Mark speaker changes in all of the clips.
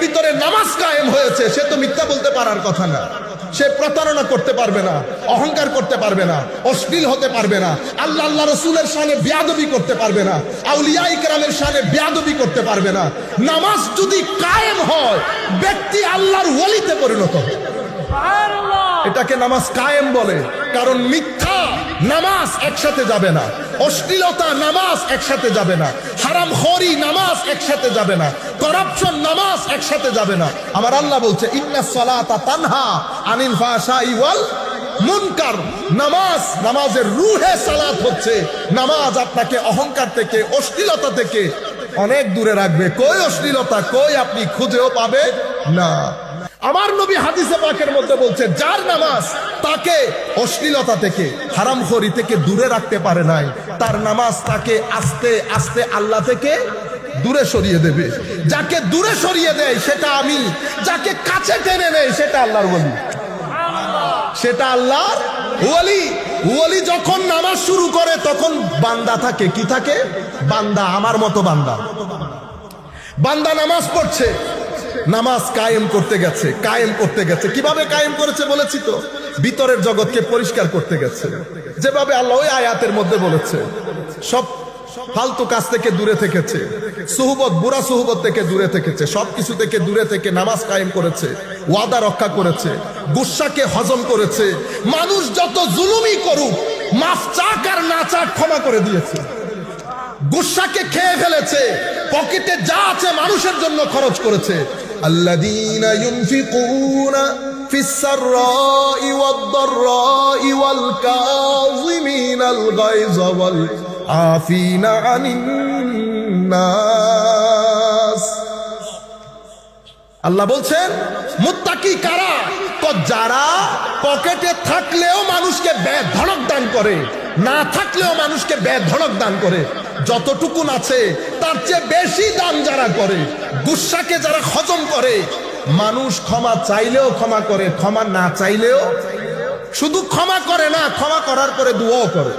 Speaker 1: ভিতরে নামাজ কায়েম হয়েছে সে তো মিথ্যা বলতে পারার কথা না। সে প্রতারণা করতে পারবে না, অহংকার করতে পারবে না, অশ্লীল হতে পারবে না, আল্লাহ রসুলের শানে বেয়াদবি করতে পারবে না, আউলিয়া ইকরামের শানে বেয়াদবি করতে পারবে না। নামাজ যদি কায়েম হয় ব্যক্তি আল্লাহর ওলিতে পরিণত হয়। এটাকে নামাজ কায়েম বলে। কারণ মিথ্যা নামাজ একসাথে যাবে না, অশ্লীলতা নামাজ একসাথে যাবে না, হারামখোরি নামাজ একসাথে যাবে না, করাপশন নামাজ একসাথে যাবে না। আমার আল্লাহ বলছে ইন্নাস সালাতা তানহা আনিল ফাহশাই ওয়াল মুনকার। নামাজের রুহে সালাত হচ্ছে। নামাজ আপনাকে অহংকার থেকে, অশ্লীলতা থেকে অনেক দূরে রাখবে। কই অশ্লীলতা, কই আপনি খুঁজেও পাবে না। আমার নবী হাদিসে পাকের মধ্যে বলছে যার নামাজ তাকে অশ্লীলতা থেকে, হারামখোরি থেকে দূরে রাখতে পারে নাই, তার নামাজ তাকে আস্তে আস্তে আল্লাহ থেকে দূরে সরিয়ে দেবে। যাকে দূরে সরিয়ে দেয় সেটা আমি, যাকে কাছে টেনে নেয় সেটা আল্লাহর ওলি, সেটা আল্লাহর ওলি। ওলি যখন নামাজ শুরু করে তখন বান্দা থাকে, কি থাকে? বান্দা, আমার মতো বান্দা। বান্দা নামাজ পড়ছে, নামাজ কায়েম করতে গেছে, কায়েম করতে গেছে। কিভাবে কায়েম করেছে বলেছি তো, ভিতরের জগৎকে পরিষ্কার করতে গেছে। যেভাবে আল্লাহ ওই আয়াতের মধ্যে বলেছে, সব ফালতু কাজ থেকে দূরে থেকেছে, সুহবত, বুড়া সুহবত থেকে দূরে থেকেছে, সবকিছু থেকে দূরে থেকে নামাজ কায়েম করেছে, ওয়াদা রক্ষা করেছে, গুসাকে হজম করেছে। মানুষ যত জুলুমি করুক, মাফ চাক আর না চাক ক্ষমা করে দিয়েছে। গুসাকে খেয়ে ফেলেছে, পকেটে যা আছে মানুষের জন্য খরচ করেছে। আল্লাযীনা ইউনফিকুনা ফিস সাররাই ওয়াদ দাররাই ওয়াল কাযিমিনাল গায়যা ওয়াল আফিনা আনিন নাস। আল্লাহ বলছেন মুত্তাকি কারা? যারা পকেটে থাকলেও মানুষকে বেধড়ক দান করে, না থাকলেও মানুষকে বেধড়ক দান করে। যতটুকুন আছে তার চেয়ে বেশি দান যারা করে, গুসাকে যারা হজম করে, মানুষ ক্ষমা চাইলেও ক্ষমা করে, ক্ষমা না চাইলেও, শুধু ক্ষমা করে না, ক্ষমা করার পরে দুয়াও করে।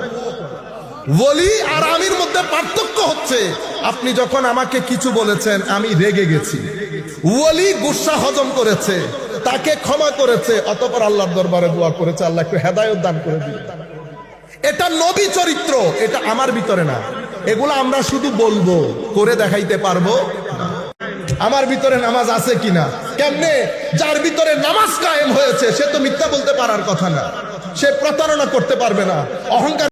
Speaker 1: ওলি আর আমির মধ্যে পার্থক্য হচ্ছে, আপনি যখন আমাকে কিছু বলেছেন আমি রেগে গেছি, ওলি গুসা হজম করেছে, তাকে ক্ষমা করেছে, অতঃপর আল্লাহর দরবারে দোয়া করেছে আল্লাহ একটু হেদায়েত দান করে দিন। এটা নবী চরিত্র, এটা আমার ভিতরে না। এগুলো আমরা শুধু বলবো, করে দেখাইতে পারবো না। আমার ভিতরে নামাজ আছে কিনা? কেমনে? যার ভিতরে নামাজ কায়েম হয়েছে সে তো মিথ্যা বলতে পারার কথা না, সে প্রতারণা করতে পারবে না, অহংকার